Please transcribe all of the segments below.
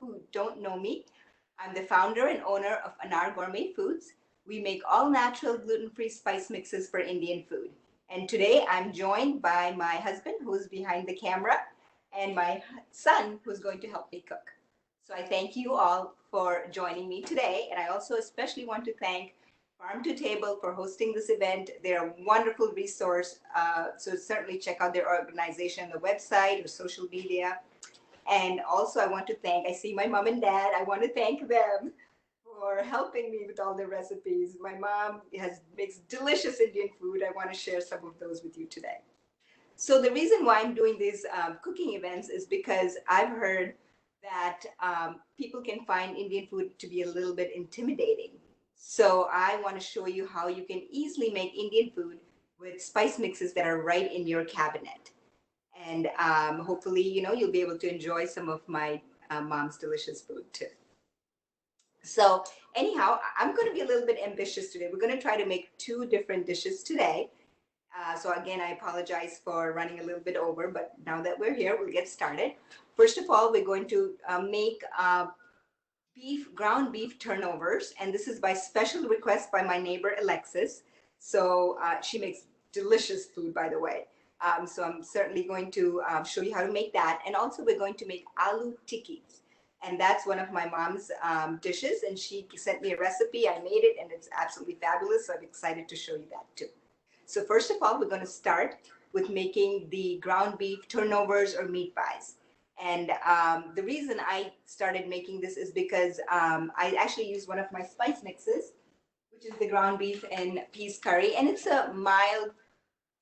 who don't know me, I'm the founder and owner of Anar Gourmet Foods. We make all natural gluten-free spice mixes for Indian food. And today I'm joined by my husband who's behind the camera and my son who's going to help me cook. So I thank you all for joining me today. And I also especially want to thank Farm to Table for hosting this event. They're a wonderful resource. So certainly check out their organization, the website or social media. And also I want to thank, I see my mom and dad, I want to thank them for helping me with all the recipes. My mom makes delicious Indian food. I want to share some of those with you today. So the reason why I'm doing these cooking events is because I've heard that people can find Indian food to be a little bit intimidating. So I want to show you how you can easily make Indian food with spice mixes that are right in your cabinet. And hopefully, you'll be able to enjoy some of my mom's delicious food too. So anyhow, I'm going to be a little bit ambitious today. We're going to try to make 2 different dishes today. So again, I apologize for running a little bit over, but now that we're here, we'll get started. First of all, we're going to make ground beef turnovers, and this is by special request by my neighbor Alexis. So she makes delicious food, by the way. So I'm certainly going to show you how to make that, and also we're going to make aloo tikkis, and that's one of my mom's dishes, and she sent me a recipe. I made it, and it's absolutely fabulous. So I'm excited to show you that too. So first of all, we're going to start with making the ground beef turnovers or meat pies. And the reason I started making this is because I actually used one of my spice mixes, which is the ground beef and peas curry. And it's a mild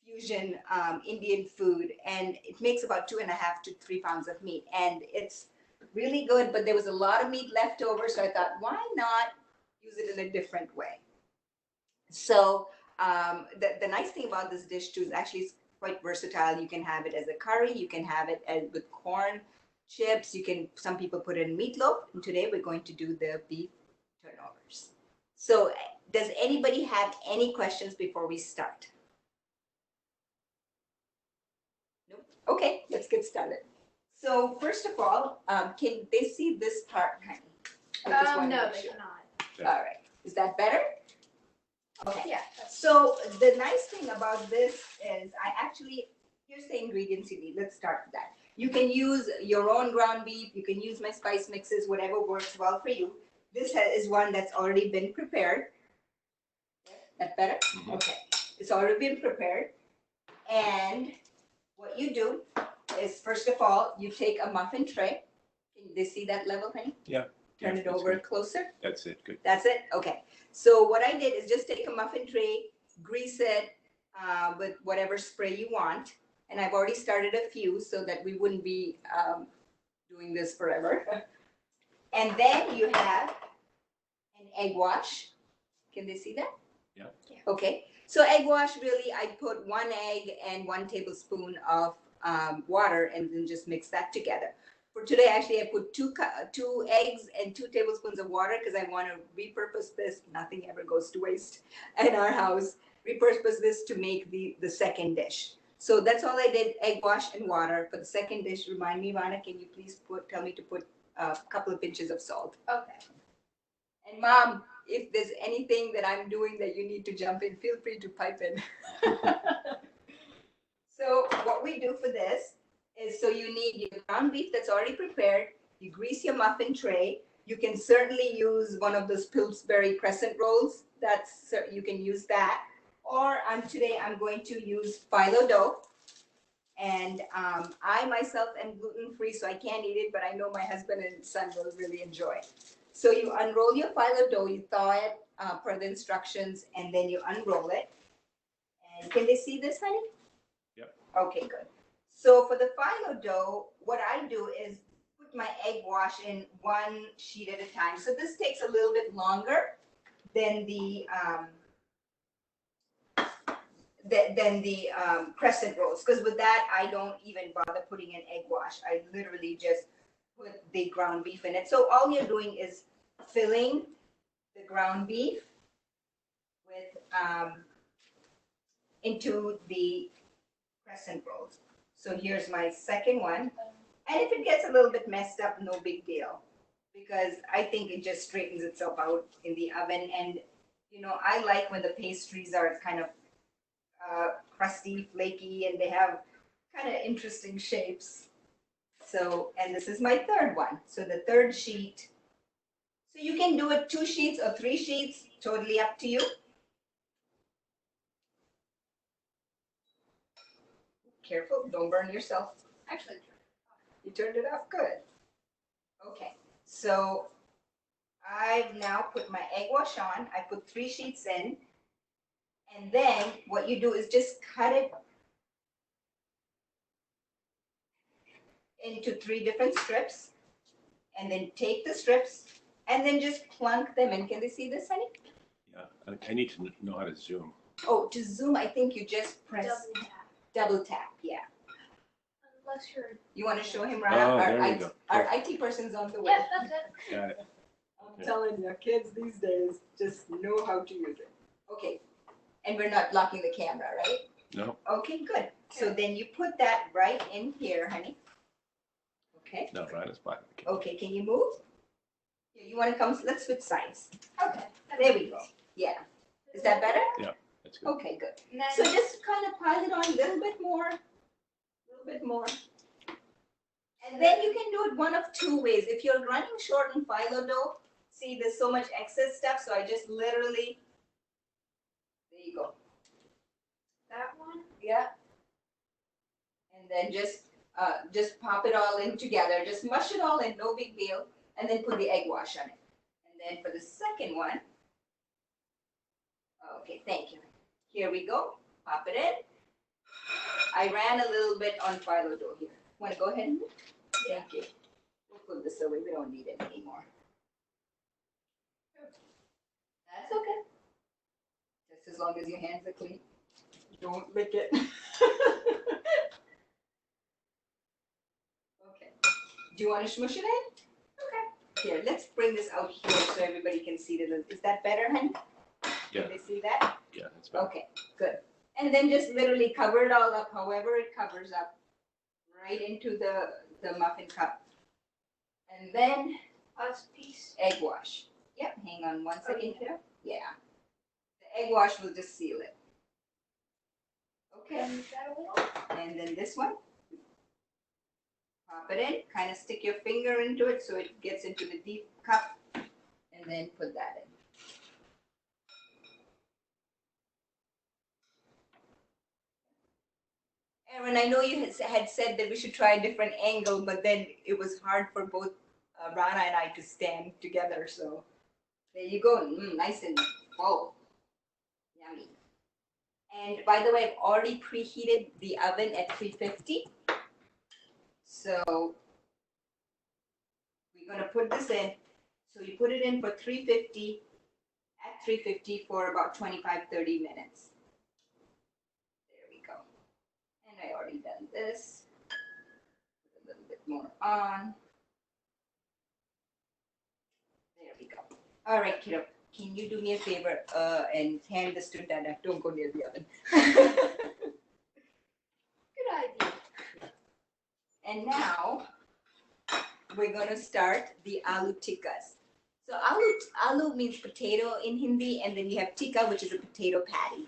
fusion Indian food. And it makes about 2.5 to 3 pounds of meat. And it's really good, but there was a lot of meat left over. So I thought, why not use it in a different way? So the nice thing about this dish too is actually it's quite versatile. You can have it as a curry. You can have it with corn chips. Some people put it in meatloaf. And today we're going to do the beef turnovers. So does anybody have any questions before we start? Nope. Okay, let's get started. So first of all, can they see this part, honey? No, they cannot. All right. Is that better? Okay. Yeah. So the nice thing about this is here's the ingredients you need. Let's start with that. You can use your own ground beef. You can use my spice mixes, whatever works well for you. This is one that's already been prepared. That better? Mm-hmm. Okay. It's already been prepared. And what you do is, first of all, you take a muffin tray. Can they see that level, honey? Yeah. Turn it over closer. That's it. Good. That's it? Okay. So what I did is just take a muffin tray, grease it with whatever spray you want. And I've already started a few so that we wouldn't be doing this forever. And then you have an egg wash. Can they see that? Yeah. Okay. So egg wash, really, I put 1 egg and 1 tablespoon of water and then just mix that together. For today, actually, I put 2 eggs and 2 tablespoons of water because I want to repurpose this. Nothing ever goes to waste in our house. Repurpose this to make the second dish. So that's all I did, egg wash and water. For the second dish, remind me, Ivana, can you please tell me to put a couple of pinches of salt? Okay. And Mom, if there's anything that I'm doing that you need to jump in, feel free to pipe in. So what we do for this is, so you need your ground beef that's already prepared. You grease your muffin tray. You can certainly use one of those Pillsbury crescent rolls. You can use that. Or today I'm going to use phyllo dough. And I myself am gluten-free, so I can't eat it, but I know my husband and son will really enjoy it. So you unroll your phyllo dough, you thaw it per the instructions, and then you unroll it. And can they see this, honey? Yep. Okay, good. So for the phyllo dough, what I do is put my egg wash in 1 sheet at a time. So this takes a little bit longer than the crescent rolls, because with that I don't even bother putting an egg wash. I literally just put the ground beef in it. So all you're doing is filling the ground beef with into the crescent rolls. So here's my second one. And if it gets a little bit messed up, no big deal. because I think it just straightens itself out in the oven. And, I like when the pastries are kind of crusty, flaky, and they have kind of interesting shapes. So, and this is my third one. So the third sheet, so you can do it 2 sheets or 3 sheets, totally up to you. Careful, don't burn yourself. Actually, You turned it off, good. Okay, so I've now put my egg wash on. I put 3 sheets in. And then what you do is just cut it into 3 different strips. And then take the strips and then just plunk them in. Can they see this, honey? Yeah, I need to know how to zoom. Oh, to zoom, I think you just press double tap. Yeah. unless you're. You want to show him, Rana? Oh, there you go. Our IT person's on the way. Yeah, that's it. Got it. I'm telling you, kids these days just know how to use it. Okay. And we're not blocking the camera, right? No, Okay, good. So then you put that right in here, honey. Okay. no, right, it's black. Okay. Okay, can you move? Yeah, you want to come? Let's switch sides. Okay. There we go. Yeah. Is that better? That's good. Okay, good. And then, So just kind of pile it on a little bit more. A little bit more. And then you can do it one of 2 ways. If you're running short on phyllo dough, see there's so much excess stuff, so I just literally, there you go. that one. Yeah. And then just pop it all in together. Just mush it all in, no big deal. And then put the egg wash on it. And then for the second one, okay, thank you. Here we go. Pop it in. I ran a little bit on phyllo dough here. Want to go ahead and? Thank you. We'll put this away. We don't need it anymore. That's okay. Just as long as your hands are clean. Don't lick it. Okay. Do you want to smush it in? Okay. Here, let's bring this out here so everybody can see it. Is that better, honey? Yeah. Can they see that? Yeah, that's better. Okay, good. And then just literally cover it all up, however it covers up, right into the muffin cup. And then Last piece. egg wash. Yep, hang on one second here. Yeah. The egg wash will just seal it. Okay. Bend that a little. And then this one. Pop it in, kind of stick your finger into it so it gets into the deep cup, and then put that in. Aaron, I know you had said that we should try a different angle, but then it was hard for both Rana and I to stand together, so there you go. Nice and full. Yummy. And by the way, I've already preheated the oven at 350. So we're going to put this in. So you put it in for 350, at 350 for about 25, 30 minutes. There we go. And I already done this. Put a little bit more on. There we go. All right, kiddo. Can you do me a favor and hand this to Dada? Don't go near the oven. Good idea. And now we're going to start the aloo tikkas. So aloo means potato in Hindi, and then you have tikka, which is a potato patty.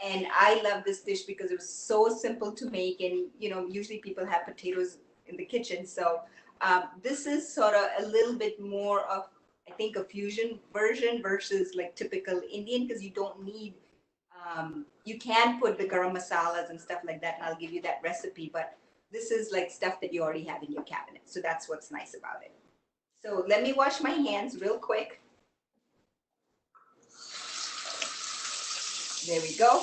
And I love this dish because it was so simple to make, and usually people have potatoes in the kitchen. So this is sort of a little bit more of, I think, a fusion version versus like typical Indian, because you don't need, you can put the garam masalas and stuff like that, and I'll give you that recipe, but this is like stuff that you already have in your cabinet. So that's what's nice about it. So let me wash my hands real quick. There we go.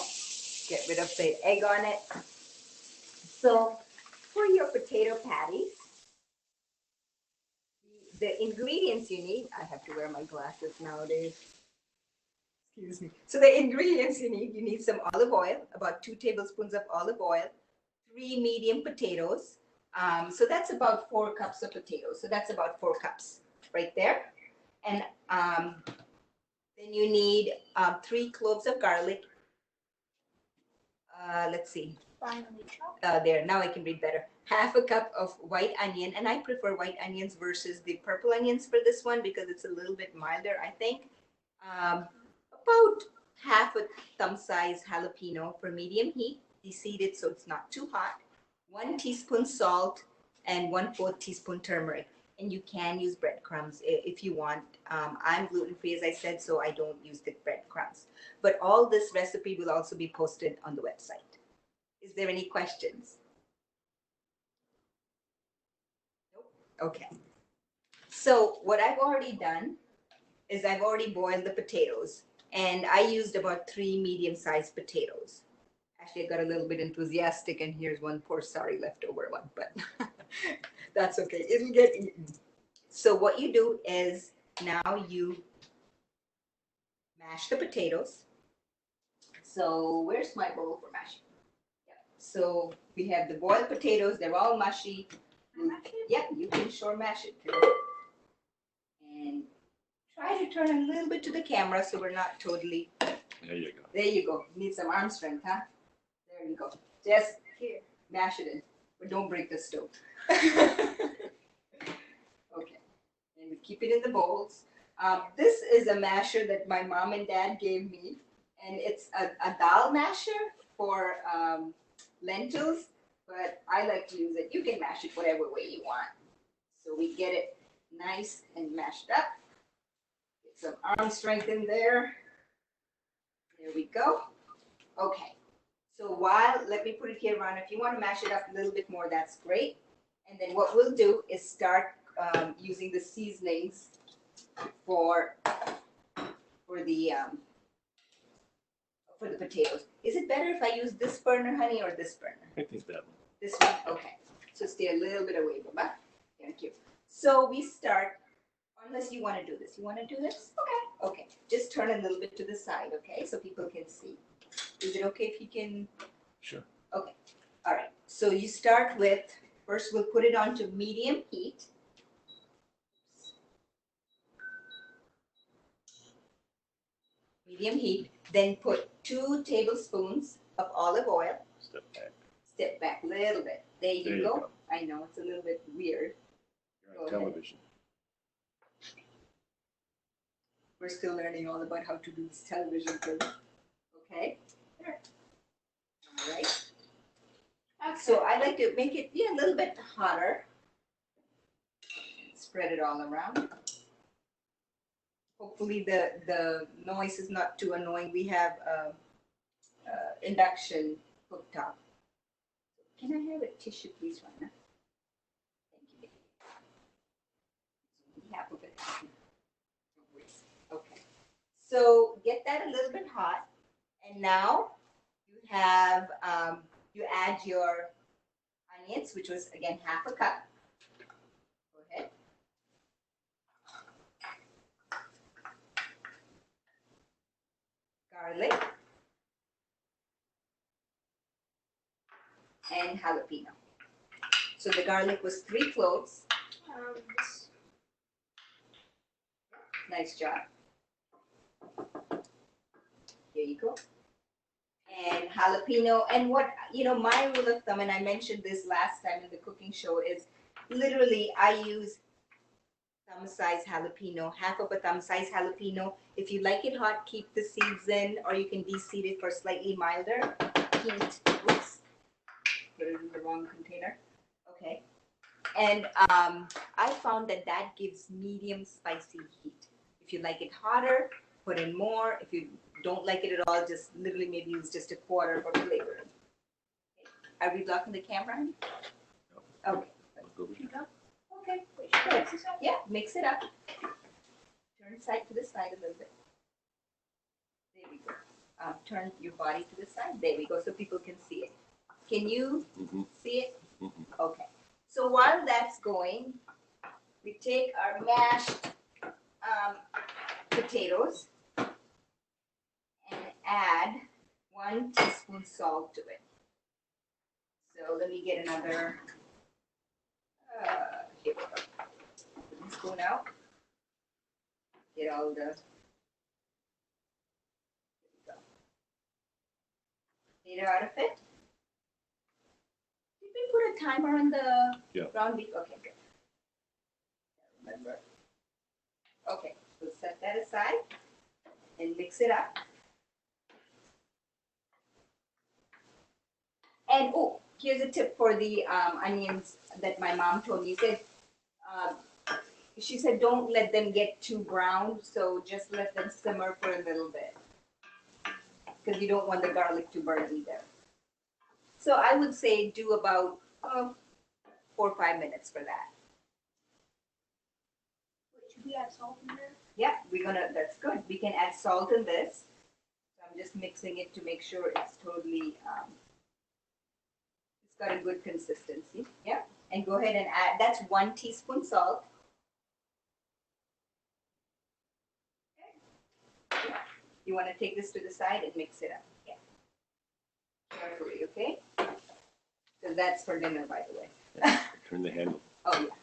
Get rid of the egg on it. So for your potato patties, the ingredients you need, I have to wear my glasses nowadays. Excuse me. So the ingredients you need some olive oil, about 2 tablespoons of olive oil, 3 medium potatoes. So that's about 4 cups of potatoes. So that's about 4 cups right there. And then you need 3 cloves of garlic. Let's see. finely chopped. There, now I can read better. Half a cup of white onion, and I prefer white onions versus the purple onions for this one because it's a little bit milder, I think. About half a thumb size jalapeno for medium heat, deseeded so it's not too hot. 1 teaspoon salt and 1/4 teaspoon turmeric. And you can use breadcrumbs if you want. I'm gluten free, as I said, so I don't use the breadcrumbs. But all this recipe will also be posted on the website. Is there any questions? Nope. Okay. So what I've already done is I've already boiled the potatoes, and I used about 3 medium-sized potatoes. Actually, I got a little bit enthusiastic, and here's one poor sorry leftover one, but that's okay. It'll get eaten. So what you do is now you mash the potatoes. So where's my bowl for mashing? Yep. So we have the boiled potatoes. They're all mushy. Yep, you can sure mash it. And try to turn a little bit to the camera so we're not totally. There you go. There you go. You need some arm strength, huh? There you go. Just here, mash it in, but don't break the stove. Okay, and we keep it in the bowls. This is a masher that my mom and dad gave me, and it's a dal masher for lentils, but I like to use it. You can mash it whatever way you want. So we get it nice and mashed up. Get some arm strength in there. There we go. Okay. So let me put it here, Ron. If you want to mash it up a little bit more, that's great. And then what we'll do is start using the seasonings for the potatoes. Is it better if I use this burner, honey, or this burner? I think that one. This one? Okay. So stay a little bit away, Baba. Thank you. So we start, unless you want to do this. You want to do this? Okay. Okay. Just turn a little bit to the side, okay, so people can see. Is it okay if you can? Sure. Okay. All right. So you start with, first we'll put it on to medium heat. Medium heat. Then put 2 tablespoons of olive oil. Step back. Step back a little bit. There you go. I know it's a little bit weird. You're on Go ahead. television. We're still learning all about how to do this television thing. Okay. There. All right. Okay. So I like to make it a little bit hotter. Spread it all around. Hopefully the noise is not too annoying. We have induction hooked up. Can I have a tissue, please, Rana? Thank you. Half of it. Okay. So get that a little bit hot, and now you have you add your onions, which was again half a cup. Go ahead. Garlic and jalapeno. So the garlic was 3 cloves. This. Nice job. Here you go. And jalapeno. And what, my rule of thumb, and I mentioned this last time in the cooking show, is literally I use thumb-size jalapeno, half of a thumb-size jalapeno. If you like it hot, keep the seeds in, or you can de-seed it for slightly milder heat. Oops. Put it in the wrong container. Okay. And I found that gives medium spicy heat. If you like it hotter, put in more. If you don't like it at all, just literally maybe use just a quarter for flavor. Okay. Are we blocking the camera, honey? No. Okay. Go with you. Okay. Good. Yeah, mix it up. Turn side to the side a little bit. There we go. Turn your body to the side. There we go, so people can see it. Can you see it? Okay. So while that's going, we take our mashed potatoes and add 1 teaspoon salt to it. So let me get another, here we go. Put the spoon out. Get all the, here we go. Potato out of it. put a timer on the Yeah. ground beef? Okay, good. Remember. Okay, so set that aside and mix it up. And oh, here's a tip for the onions that my mom told me. Um, she said don't let them get too brown, so just let them simmer for a little bit because you don't want the garlic to burn either. So I would say do about 4 or 5 minutes for that. Should we add salt in there? Yeah, that's good. We can add salt in this. So I'm just mixing it to make sure it's totally, it's got a good consistency. Yeah, and go ahead and add, that's 1 teaspoon salt. Okay. Yeah. You want to take this to the side and mix it up. Yeah. Carefully, okay? Because that's for dinner, by the way. Turn the handle. Oh, yeah.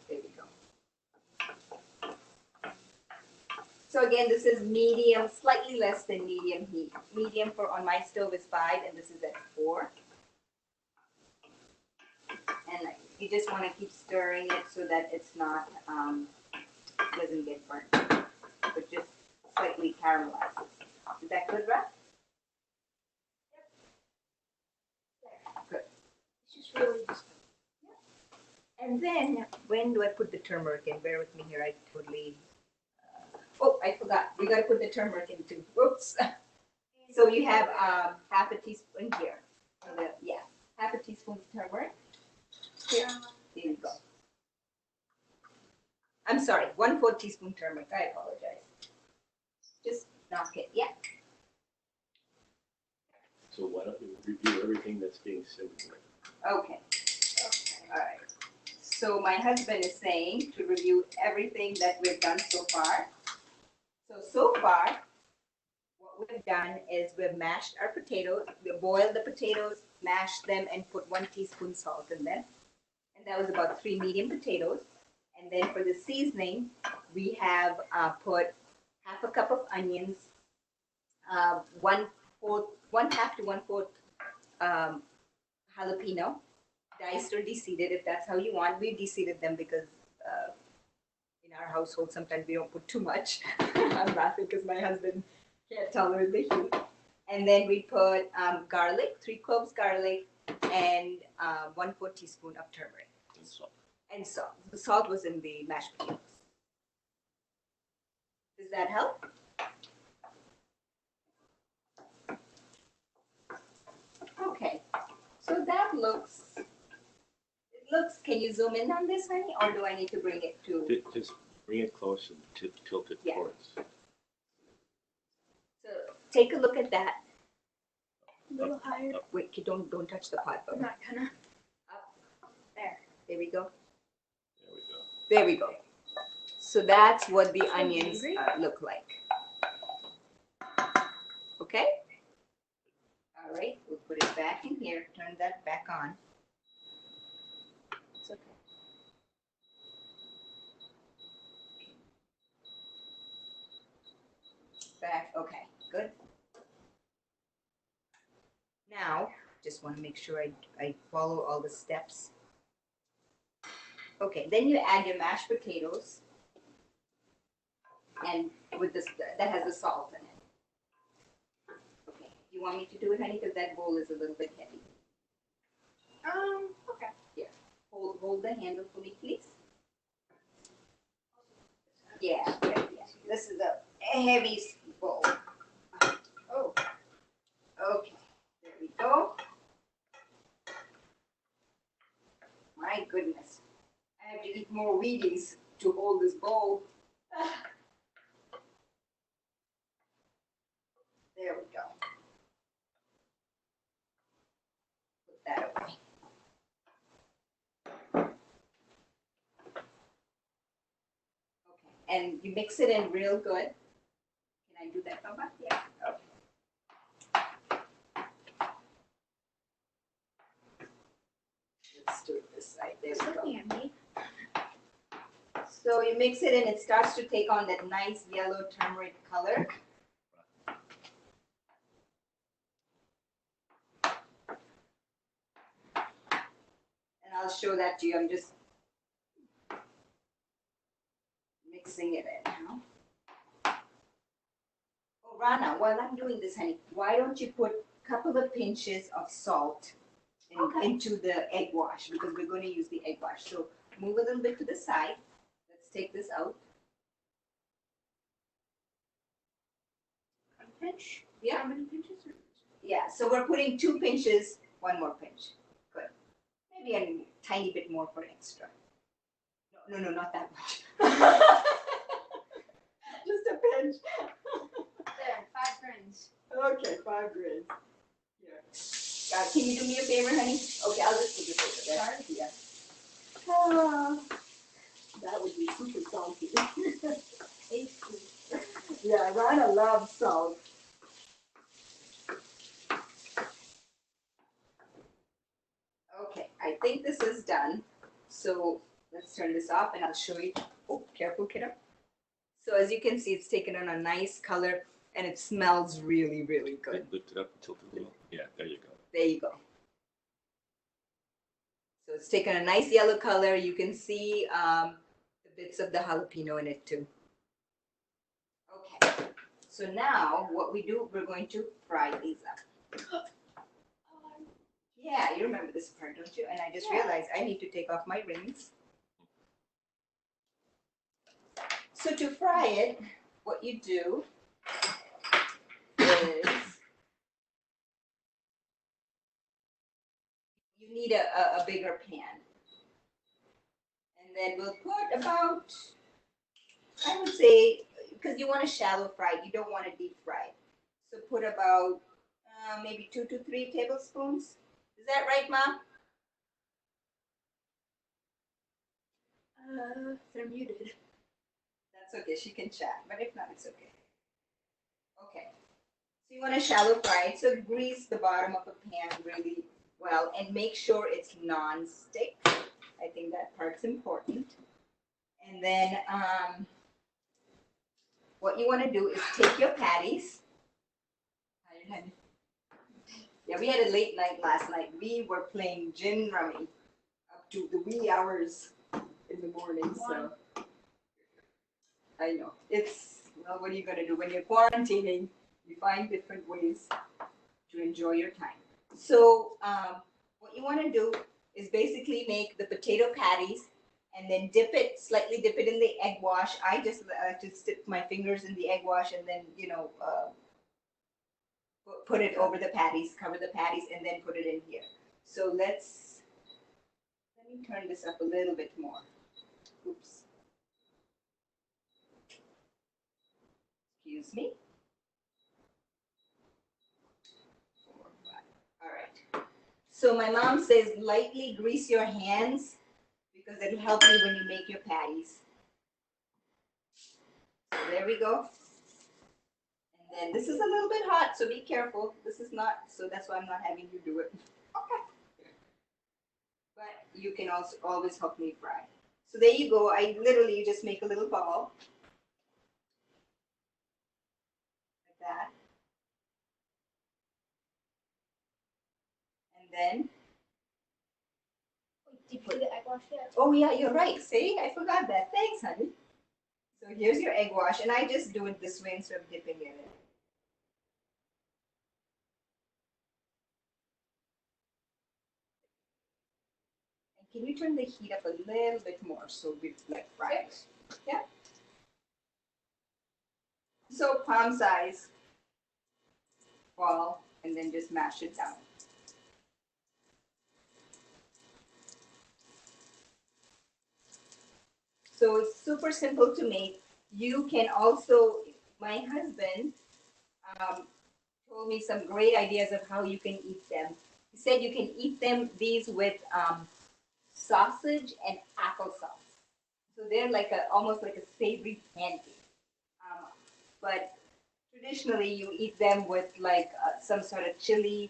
There we go. So again, this is medium, slightly less than medium heat. Medium for on my stove is 5, and this is at 4. And you just want to keep stirring it so that it's not doesn't get burnt, but just slightly caramelizes. Is that good, Raf? Good. It's just really just. And then when do I put the turmeric in? Bear with me here. I totally. Oh, I forgot. We got to put the turmeric in too. Whoops. So you have half a teaspoon here. Yeah, half a teaspoon of turmeric. Here. There you go. I'm sorry, 1/4 teaspoon turmeric. I apologize. Just knock it. Yeah. So why don't you review everything that's being said? Okay. All right. So my husband is saying to review everything that we've done so far. So far, what we've done is we've mashed our potatoes. We boiled the potatoes, mashed them, and put 1 teaspoon salt in them. And that was about 3 medium potatoes. And then for the seasoning, we have put half a cup of onions, 1/2 to 1/4 jalapeno, diced or de-seeded if that's how you want. We de-seeded them because in our household sometimes we don't put too much. I'm laughing because my husband can't tolerate the heat. And then we put garlic, 3 cloves garlic, and 1/4 teaspoon of turmeric. And salt. And salt. The salt was in the mashed potatoes. Does that help? Okay. So that looks. It looks. Can you zoom in on this, honey, or do I need to bring it to? Just bring it close and tilt it Yeah. towards. So take a look at that. A little higher. Wait, don't touch the pot. I'm not gonna. There we go. There we go. There we go. So that's what the So onions hungry. look like. Okay? All right, we'll put it back in here. Turn that back on. It's okay. Back, okay, good. Now, just want to make sure I follow all the steps. Okay, then you add your mashed potatoes, and with this that has the salt in it. Okay, you want me to do it, honey? Because that bowl is a little bit heavy. Okay. Here, hold the handle for me, please. Yeah. This is a heavy bowl. Oh, okay. There we go. My goodness. I have to eat more Wheaties to hold this bowl. There we go. Put that away. Okay, and you mix it in real good. Can I do that, Baba? Yeah. Okay. Let's do it this side. There It's we go. looking at me. So you mix it and it starts to take on that nice yellow turmeric color. I'll show that to you. I'm just mixing it in now. Oh, Rana, while I'm doing this, honey, why don't you put a couple of pinches of salt into the egg wash, because we're going to use the egg wash. So move a little bit to the side. Let's take this out. A pinch? Yeah. How many pinches? Yeah, so we're putting 2 pinches, 1 more pinch. Good. Maybe a tiny bit more for extra. No, not that much. Just a pinch. There, 5 grains. Okay, 5 grains. Here. Can you do me a favor, honey? Okay, I'll just put this over there. Sorry? Yeah. Ah, that would be super salty. Tasty. Yeah, Rana loves salt. Okay, I think this is done. So let's turn this off and I'll show you. Oh, careful, kiddo. So as you can see, it's taken on a nice color and it smells really, really good. Lift it up and tilt it a little. Yeah, there you go. There you go. So it's taken a nice yellow color. You can see the bits of the jalapeno in it too. Okay, so now what we do, we're going to fry these up. Yeah, you remember this part, don't you? And I just realized I need to take off my rings. So to fry it, what you do is you need a bigger pan. And then we'll put about, I would say, because you want a shallow fry, you don't want a deep fry. So put about maybe 2 to 3 tablespoons. Is that right, Mom? They're muted. That's okay, she can chat, but if not, it's okay. Okay, so you want a shallow fry, so grease the bottom of the pan really well and make sure it's non-stick. I think that part's important. And then what you want to do is take your patties. Yeah, we had a late night last night. We were playing gin rummy up to the wee hours in the morning, so I know. It's, well, what are you going to do? When you're quarantining, you find different ways to enjoy your time. So what you want to do is basically make the potato patties and then slightly dip it in the egg wash. I just like to dip my fingers in the egg wash and then, put it over the patties, cover the patties, and then put it in here. So let me turn this up a little bit more. Oops. Excuse me. 4, 5. All right. So my mom says lightly grease your hands because it'll help you when you make your patties. So there we go. And then this is a little bit hot, so be careful. This is not, so that's why I'm not having you do it. Okay. But you can also always help me fry. So there you go. I literally just make a little ball. Like that. And then Did you put the egg wash yet? oh yeah, you're right. See, I forgot that. Thanks, honey. So here's your egg wash, and I just do it this way instead of dipping in it. And can you turn the heat up a little bit more so we like fry it? Yeah. So palm size ball, and then just mash it down. So it's super simple to make. You can also, my husband told me some great ideas of how you can eat them. He said you can eat these with sausage and applesauce. So they're like almost like a savory pancake. But traditionally you eat them with like some sort of chili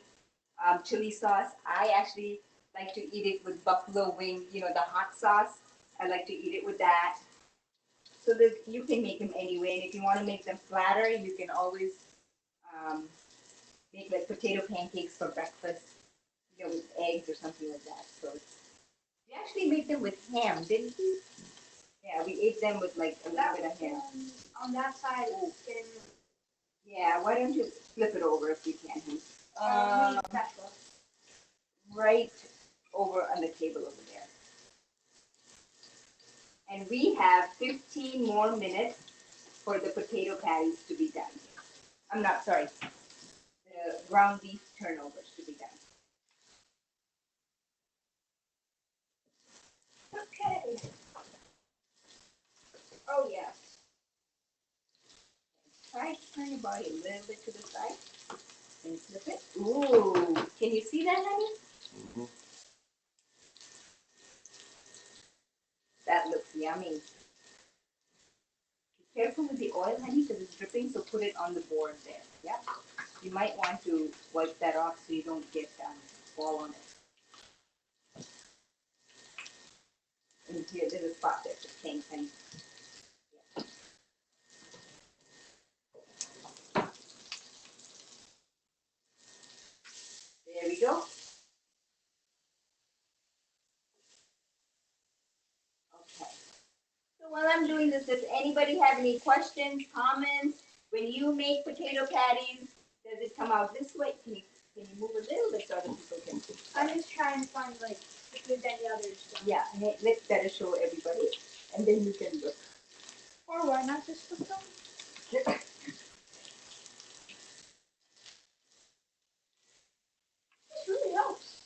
sauce. I actually like to eat it with buffalo wing, the hot sauce. I like to eat it with that. So that you can make them anyway. And if you want to make them flatter, you can always make like potato pancakes for breakfast, with eggs or something like that. So We actually made them with ham, didn't we? Yeah, we ate them with like a little That bit of ham. on that side is getting Yeah, why don't you flip it over if you can? really special. Right over on the table over there. And we have 15 more minutes for the potato patties to be done. I'm not sorry, the ground beef turnovers to be done. Okay. Oh yes. Try to turn your body a little bit to the side and flip it. Ooh, can you see that, honey? Mhm. That looks yummy. Be careful with the oil, honey, because it's dripping, so put it on the board there. Yeah. You might want to wipe that off so you don't get fall on it. And here, there's a spot there for pink, honey. There we go. Okay. So while I'm doing this, does anybody have any questions, comments? When you make potato patties, does it come out this way? Can you move a little bit so other people can see? I'm just trying to find like if there's any others. Yeah, let's better show everybody, and then you can look. Or why not just put them? This really helps.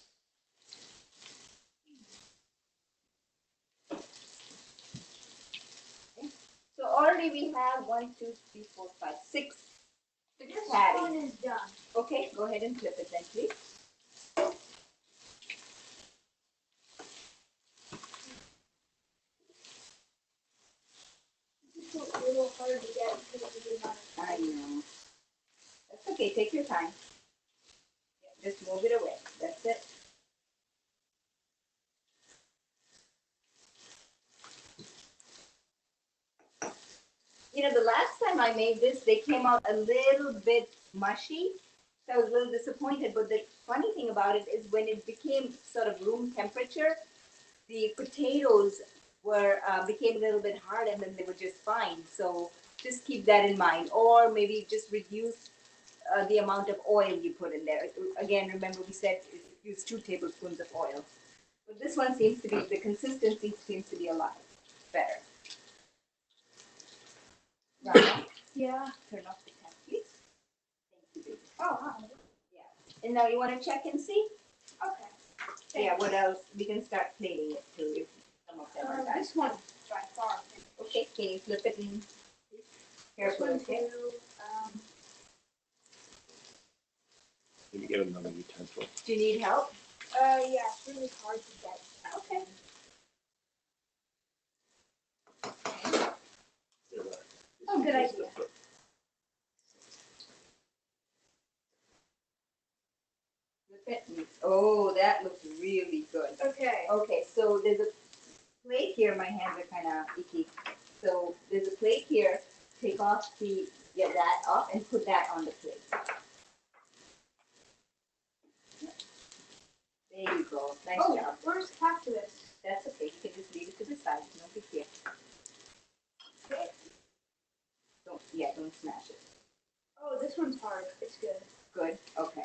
So already we have 1, 2, 3, 4, 5, 6 This patties. one is done. Okay, go ahead and flip it then, please. It's a little hard to get because of the amount of I know. That's okay. Take your time. Yeah, just move it away. That's it. You know, the last time I made this, they came out a little bit mushy. So I was a little disappointed. But the funny thing about it is when it became sort of room temperature, the potatoes became a little bit hard, and then they were just fine. So just keep that in mind. Or maybe just reduce the amount of oil you put in there. Again, remember we said use 2 tablespoons of oil. But this one seems to be, the consistency seems to be a lot better. Right. Yeah. Turn off the tap, please. Thank you, baby. Oh, wow. And now you want to check and see? Okay. Yeah, what else? We can start plating it too if some of them are done. This one by far. Okay, can you flip it in? Careful, This one okay? too, Can you get another utensil? Do you need help? yeah, it's really hard to get. Okay. Oh, good idea. Flip it. Oh, that looks really good. Okay. Okay, so there's a plate here. My hands are kind of icky. So there's a plate here. Take off get that off and put that on the plate. There you go. Nice job. Where's half to this? That's okay. You can just leave it to the side. No big deal. Okay. Don't smash it. Oh, this one's hard. It's good. Good. Okay.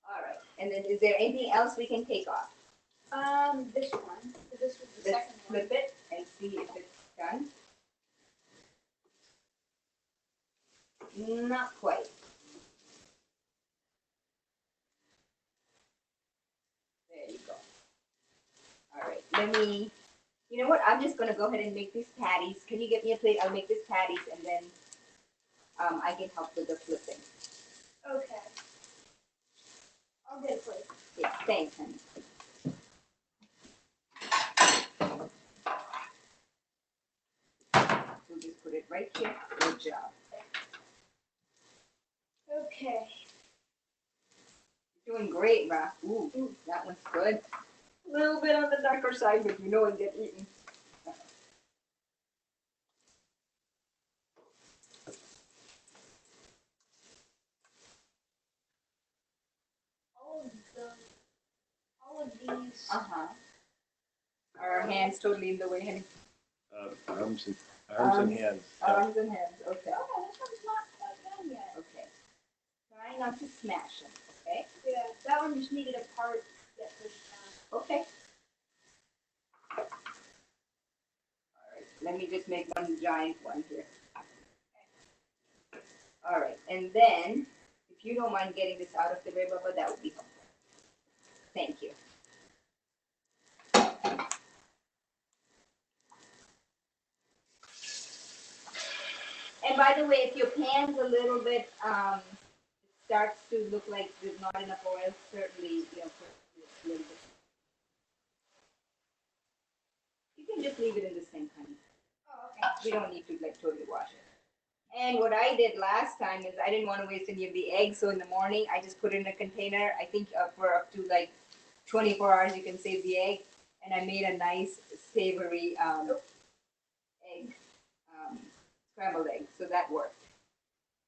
All right. And then is there anything else we can take off? This one. This was the Let's second one. flip it and see if it's done. Not quite. There you go. All right. You know what? I'm just going to go ahead and make these patties. Can you get me a plate? I'll make these patties and then I can help with the flipping. Okay. I'll get a plate. Yeah, thanks, honey. We'll just put it right here. Good job. Okay. You're doing great, Ra. Ooh, that one's good. A little bit on the darker side, but you know it get eaten. All of these. Uh-huh. hands totally in the way, honey? Arms and Arms. hands. Arms and hands, okay. Oh, this one's not quite done yet. Okay. Try not to smash them, okay? Yeah, that one just needed a part that pushed down. Okay. All right, let me just make one giant one here. All right, and then, if you don't mind getting this out of the way, Baba, that would be helpful. Thank you. And by the way, if your pan's a little bit, starts to look like there's not enough oil, certainly, put a little bit. You can just leave it in the sink, honey. Oh, okay. We don't need to totally wash it. And what I did last time is I didn't want to waste any of the eggs, so in the morning I just put it in a container. I think for up to 24 hours you can save the egg, and I made a nice savory egg, scrambled egg, so that worked.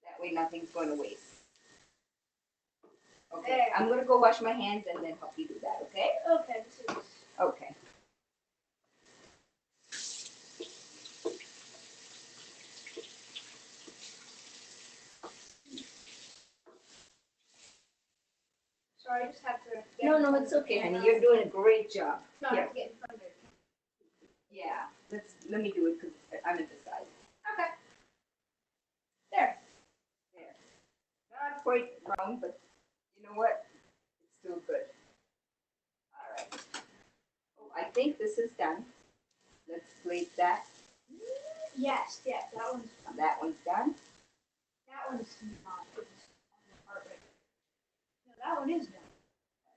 That way nothing's going to waste. Okay, I'm going to go wash my hands and then help you do that, okay? Okay, this is. Okay. Sorry, I just have to. No, it's okay, honey. You're doing a great job. No, I have to get in front of it. Yeah, let me do it because I'm at the side. Okay. There. Not quite brown, but you know what? It's still good. All right. Oh, I think this is done. Let's plate that. Yes, that one's done. That one's done. That one's not. It's on the part right there. No, that one is done.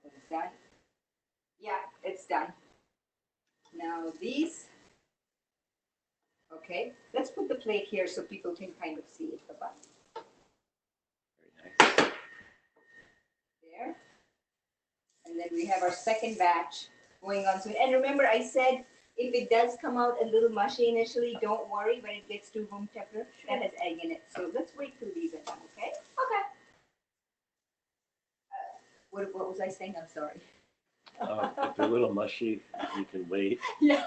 That one's done. Yeah, it's done. Now these. Okay, let's put the plate here so people can kind of see it. Bye-bye. Very nice. There. And then we have our second batch going on soon. And remember, I said if it does come out a little mushy initially, don't worry when it gets to room temperature. That has egg in it. So let's wait till these are done, okay? Okay. What was I saying? I'm sorry. If they're a little mushy, you can wait. Yeah.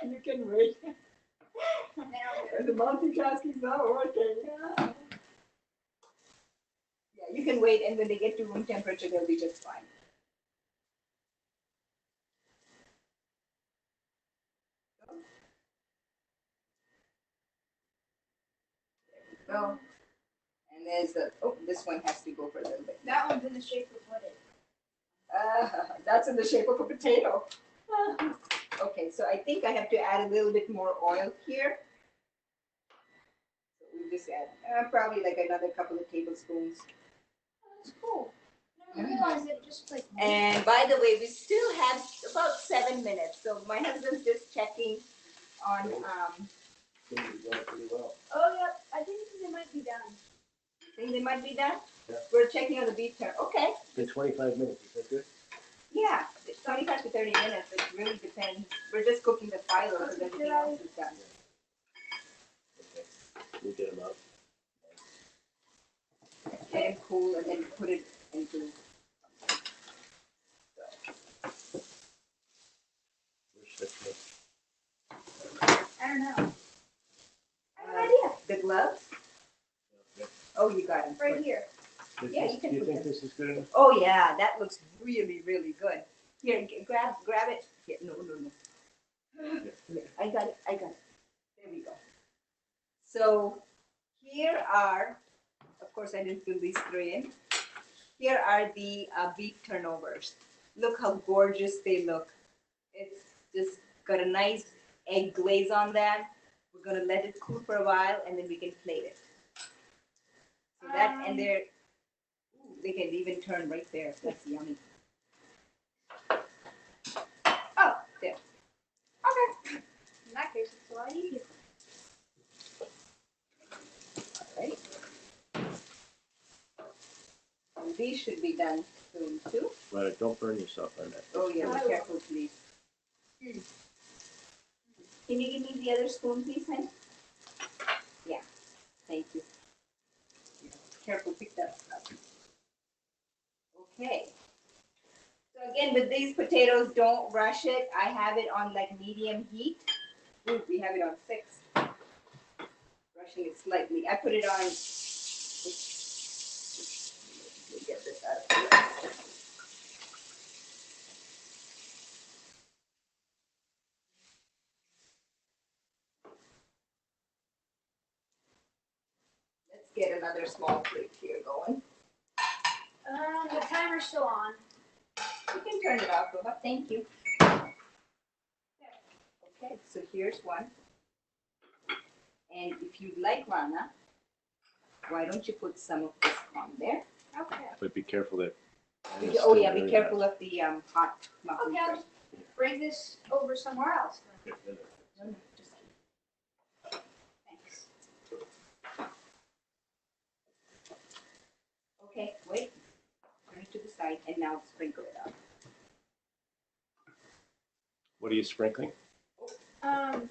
You can wait. Now, The multitasking not working. Yeah, you can wait, and when they get to room temperature, they'll be just fine. There we go. And there's this one has to go for a little bit. that one's in the shape of what it. That's in the shape of a potato. Okay, so I think I have to add a little bit more oil here. So we just add probably another couple of tablespoons. Oh, that's cool. I didn't realize it just And by the way, we still have about 7 minutes. So my husband's just checking on. Things are going pretty well. Oh, yep. I think they might be done. Think they might be done. Yeah. We're checking on the beef turn. Okay. It's been 25 minutes. Is that good? Yeah, it's 25 to 30 minutes. It really depends. We're just cooking the phyllo because everything else is done. Okay. We'll get them up. Let it cool and then put it into. Where's Stephanie? I don't know. I have an idea. idea. The gloves? Okay. Oh, you got them. Right here. Yeah, you can Do you put think them. this is good enough? Oh yeah, that looks really, really good. Here, grab it. Here, no. Here, I got it. There we go. So here are, of course, I didn't fill these three in. Here are the beef turnovers. Look how gorgeous they look. It's just got a nice egg glaze on that. We're gonna let it cool for a while, and then we can plate it. So that and they can even turn right there. That's yummy. Oh, there. Okay. In that case, it's a lot easier. All right. And these should be done soon too. But don't burn yourself on that. Oh yeah, be careful, please. Can you give me the other spoon, please, honey? Yeah, thank you. Careful, pick that up. Okay. So again, with these potatoes, don't rush it. I have it on like medium heat. Ooh, we have it on 6. Rushing it slightly. I put it on. Let me get this out of here. Let's get another small plate here going. The timer's still on. You can turn it off, Roba. Thank you. Okay, so here's one. And if you'd like, Rana, why don't you put some of this on there? Okay. But be careful that. Oh yeah, be careful of the hot muffin. Okay, I'll just bring this over somewhere else. No, no, just thanks. Okay, wait. Turn it to the side and now sprinkle it out. What are you sprinkling? Cilantro.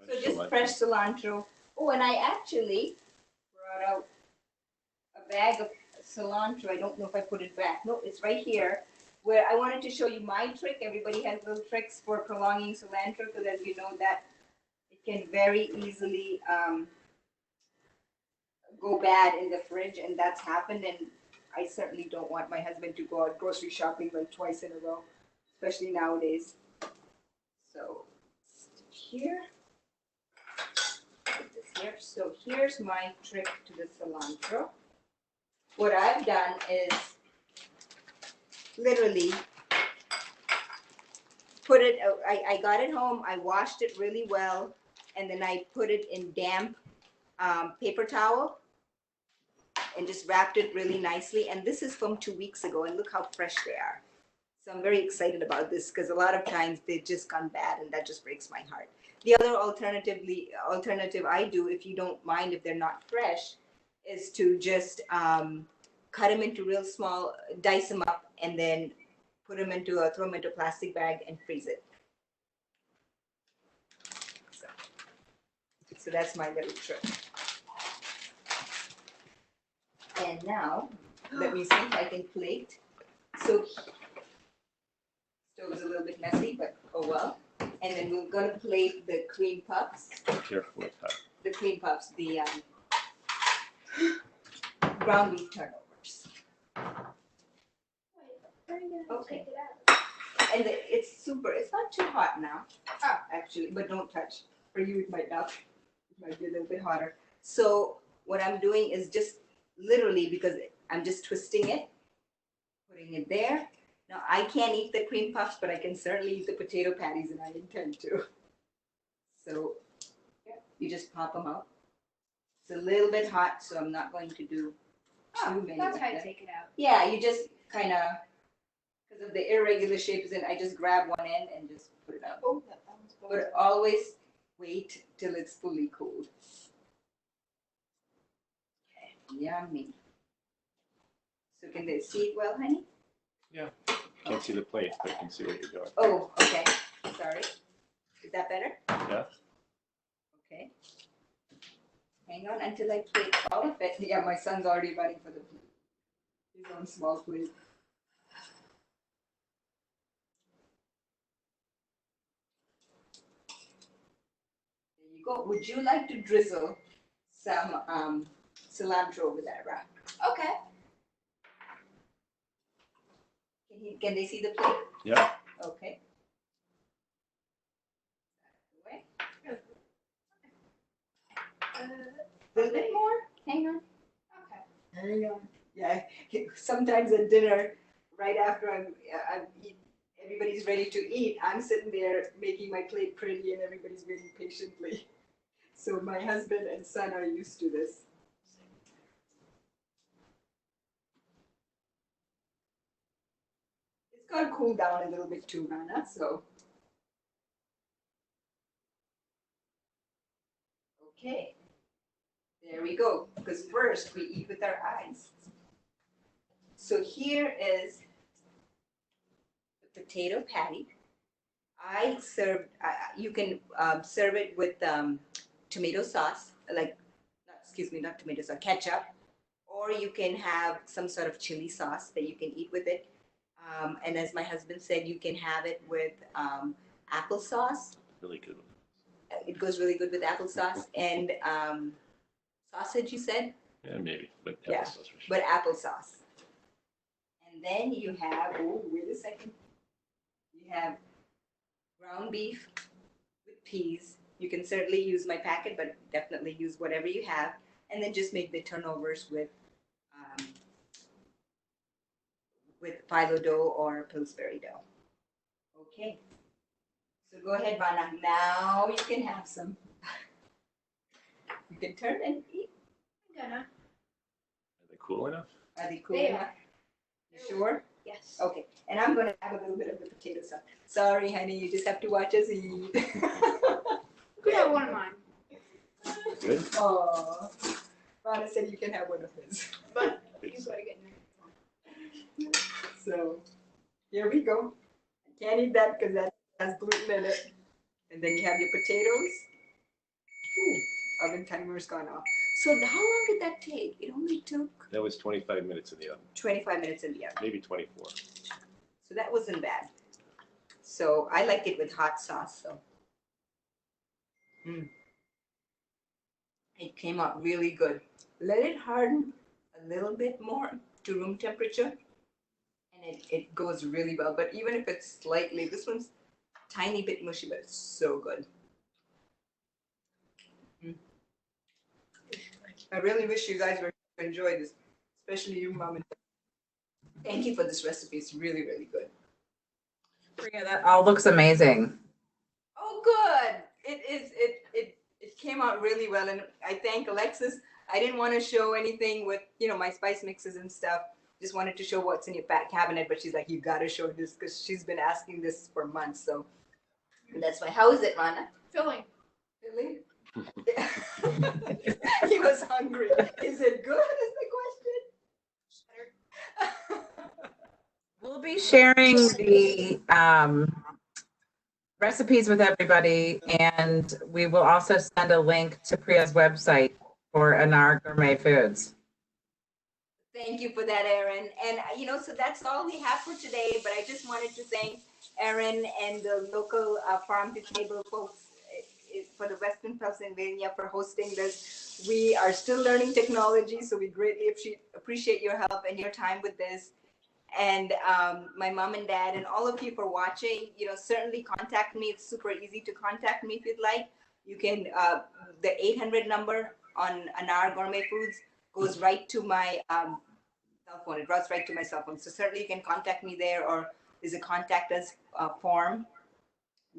So just fresh cilantro. Oh, and I actually brought out a bag of cilantro. I don't know if I put it back. No, it's right here. Where I wanted to show you my trick. Everybody has little tricks for prolonging cilantro because, as you know, that it can very easily go bad in the fridge, and that's happened. And I certainly don't want my husband to go out grocery shopping like twice in a row, especially nowadays. So here, put this here. So here's my trick to the cilantro. What I've done is literally put it, I got it home, I washed it really well, and then I put it in damp paper towel and just wrapped it really nicely. And this is from 2 weeks ago, and look how fresh they are. So I'm very excited about this because a lot of times they've just gone bad, and that just breaks my heart. The other alternative I do, if you don't mind if they're not fresh, is to just cut them into real small, dice them up, and then throw them into a plastic bag and freeze it. So that's my little trick. And now, let me see if I can plate. So, stove's a little bit messy, but oh well. And then we're gonna plate the cream puffs. Be careful with that. The cream puffs, the ground beef turnovers. Wait, how are you gonna Okay. take it out? And it's super, it's not too hot now, Oh. actually, but don't touch. For you, it might not. It might be a little bit hotter. So what I'm doing is just literally, because I'm just twisting it, putting it there. Now, I can't eat the cream puffs, but I can certainly eat the potato patties, and I intend to. So yeah, you just pop them out. It's a little bit hot, so I'm not going to do too many. That's with how you it. take it out. Yeah, you just kind of, because of the irregular shapes, and I just grab one end and just put it out. Oh, that one's going. But always wait till it's fully cooled. Okay, yummy. So can they see it well, honey? Can't see the plate, but I can see what you're doing. Oh, okay. Sorry. Is that better? Yeah. Okay. Hang on until I plate all of it. Yeah, my son's already running for the plate. His own small plate. There you go. Would you like to drizzle some cilantro over that wrap? Okay. Can they see the plate? Yeah. Okay. Away. A little bit more. Hang on. Okay. Hang on. Yeah. Sometimes at dinner, right after I've eaten, everybody's ready to eat. I'm sitting there making my plate pretty, and everybody's waiting patiently. So my husband and son are used to this. It's gonna cool down a little bit too, Rana. So. Okay. There we go. Because first we eat with our eyes. So here is the potato patty. I served. You can serve it with tomato sauce, like, not tomato sauce, ketchup, or you can have some sort of chili sauce that you can eat with it. And as my husband said, you can have it with applesauce. Really good. It goes really good with applesauce and sausage, you said? Yeah, maybe. But Yeah, applesauce for sure. but applesauce. And then you have, oh, wait a second. You have ground beef with peas. You can certainly use my packet, but definitely use whatever you have. And then just make the turnovers with phyllo dough or Pillsbury dough. Okay. So go ahead, Vana. Now you can have some. You can turn and eat. I'm gonna. Are they cool enough? Are they cool They enough? are. You sure? Yes. Okay. And I'm going to have a little bit of the potato sauce. Sorry, honey. You just have to watch us eat. You could have one of mine. Good? Aww. Vana said you can have one of his. But you gotta get in there. So here we go. I can't eat that because that has gluten in it. And then you have your potatoes. Ooh, oven timer's gone off. So how long did that take? It only took That was 25 minutes in the oven. 25 minutes in the oven. Maybe 24. So that wasn't bad. So I like it with hot sauce. So it came out really good. Let it harden a little bit more to room temperature. And it goes really well. But even if it's slightly, this one's tiny bit mushy, but it's so good. I really wish you guys were to enjoy this, especially you, Mom and Dad. Thank you for this recipe. It's really, really good. Priya, that all looks amazing. Oh, good. It came out really well, and I thank Alexis. I didn't want to show anything with my spice mixes and stuff. Just wanted to show what's in your back cabinet, but she's like, you got to show this because she's been asking this for months. So that's why. How is it, Rana? Filling. Really? He was hungry. Is it good? Is the question. We'll be sharing the recipes with everybody, and we will also send a link to Priya's website for Anar Gourmet Foods. Thank you for that, Erin. And so that's all we have for today. But I just wanted to thank Erin and the local farm to table folks for the Western Pennsylvania for hosting this. We are still learning technology, so we greatly appreciate your help and your time with this. And my mom and dad and all of you for watching. Certainly contact me. It's super easy to contact me if you'd like. You can the 800 number on Anar Gourmet Foods goes right to my cell phone. It runs right to my cell phone. So certainly you can contact me there, or there's a contact us form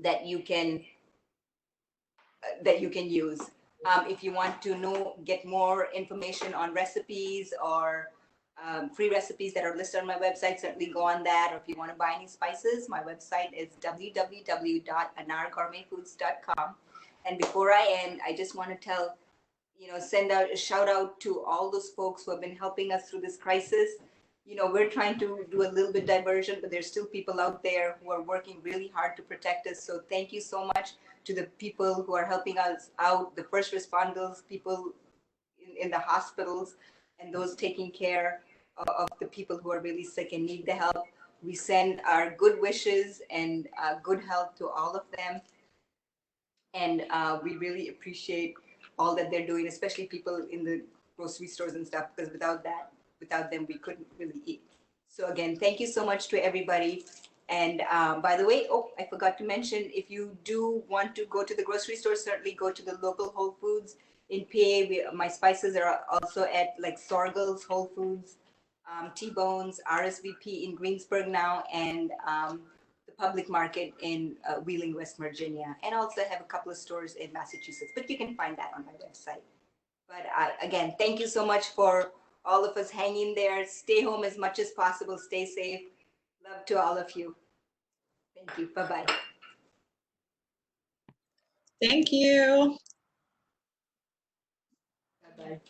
that you can use. If you want to get more information on recipes or free recipes that are listed on my website, certainly go on that. Or if you want to buy any spices, my website is www.anargourmetfoods.com. And before I end, I just want to send out a shout out to all those folks who have been helping us through this crisis. We're trying to do a little bit diversion, but there's still people out there who are working really hard to protect us. So thank you so much to the people who are helping us out, the first responders, people in the hospitals, and those taking care of the people who are really sick and need the help. We send our good wishes and good health to all of them. And we really appreciate all that they're doing, especially people in the grocery stores and stuff, because without them, we couldn't really eat. So again, thank you so much to everybody. And by the way, I forgot to mention, if you do want to go to the grocery store, certainly go to the local Whole Foods. In PA, my spices are also at like Sorgel's Whole Foods, T-Bones, RSVP in Greensburg now, and the Public Market in Wheeling, West Virginia. And also have a couple of stores in Massachusetts, but you can find that on my website. But again, thank you so much for all of us hanging there. Stay home as much as possible. Stay safe. Love to all of you. Thank you. Bye-bye. Thank you. Bye-bye.